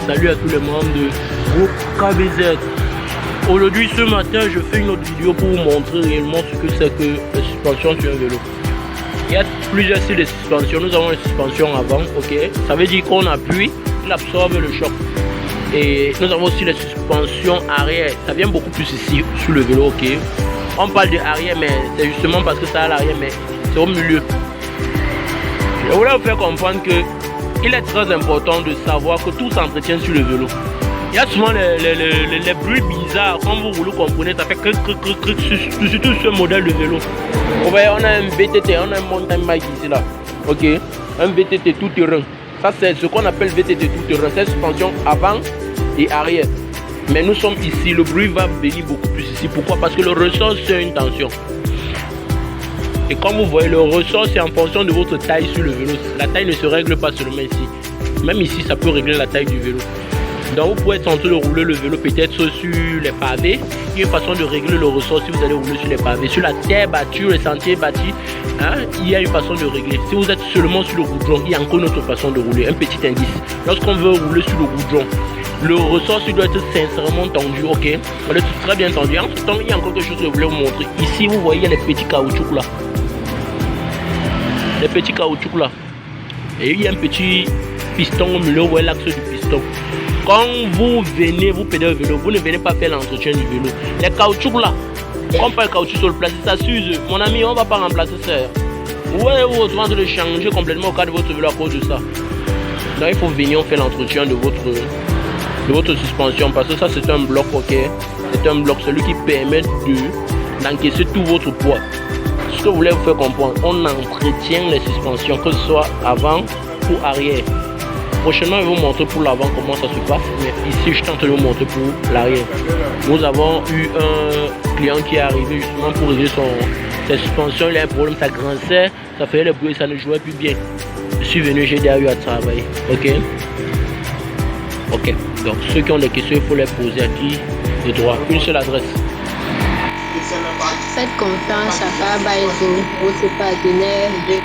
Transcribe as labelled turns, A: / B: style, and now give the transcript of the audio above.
A: salut à tous les membres de groupe KBZ. Aujourd'hui, ce matin, je fais une autre vidéo pour vous montrer réellement ce que c'est que la suspension sur un vélo. Il y a plusieurs styles de suspension. Nous avons une suspension avant, ok. Ça veut dire qu'on appuie, il absorbe le choc. Et nous avons aussi la suspension arrière. Ça vient beaucoup plus ici, sur le vélo, ok. On parle de arrière, mais c'est justement parce que ça a l'arrière, mais c'est au milieu. Je voulais vous faire comprendre que il est très important de savoir que tout s'entretient sur le vélo. Il y a souvent les bruits bizarres. Quand vous roulez, comprenez, ça fait cric, surtout sur ce modèle de vélo. Vous voyez, on a un VTT, on a un mountain bike ici là. Ok, un VTT tout terrain. Ça, c'est ce qu'on appelle VTT tout terrain. C'est suspension avant et arrière. Mais nous sommes ici, le bruit va venir beaucoup plus ici. Pourquoi? Parce que le ressort, c'est une tension. Et comme vous voyez, le ressort, c'est en fonction de votre taille sur le vélo. La taille ne se règle pas seulement ici. Même ici, ça peut régler la taille du vélo. Donc, vous pouvez être en train de rouler le vélo peut-être sur les pavés. Il y a une façon de régler le ressort si vous allez rouler sur les pavés. Sur la terre battue, les sentiers battus, il y a une façon de régler. Si vous êtes seulement sur le goudron, il y a encore une autre façon de rouler. Un petit indice. Lorsqu'on veut rouler sur le goudron, le ressort doit être sincèrement tendu, ok. On est très bien tendu. En ce temps, il y a encore quelque chose que je voulais vous montrer. Ici, vous voyez les petits caoutchoucs là. Les petits caoutchoucs là. Et il y a un petit piston au milieu, vous voyez l'axe du piston. Quand vous venez, vous pédalez le vélo, vous ne venez pas faire l'entretien du vélo. Les caoutchoucs là, on peut le caoutchouc sur le place, ça s'use. Mon ami, on ne va pas remplacer ça. Vous allez vous retrouver en train de changer complètement au cas de votre vélo à cause de ça. Donc il faut venir faire l'entretien de votre suspension parce que ça c'est un bloc, ok. C'est un bloc, celui qui permet d'encaisser tout votre poids. Ce que vous voulez vous faire comprendre, on entretient les suspensions, que ce soit avant ou arrière. Prochainement, je vais vous montrer pour l'avant comment ça se passe. Mais ici, je suis en train de vous montrer pour l'arrière. Nous avons eu un client qui est arrivé justement pour régler sa suspension. Il a un problème, ça grinçait, ça faisait le bruit, ça ne jouait plus bien. Je suis venu, j'ai déjà eu à travailler. Ok. Ok. Donc, ceux qui ont des questions, il faut les poser à qui de droit. Une seule adresse.
B: Faites confiance à Baba Ezo, votre partenaire de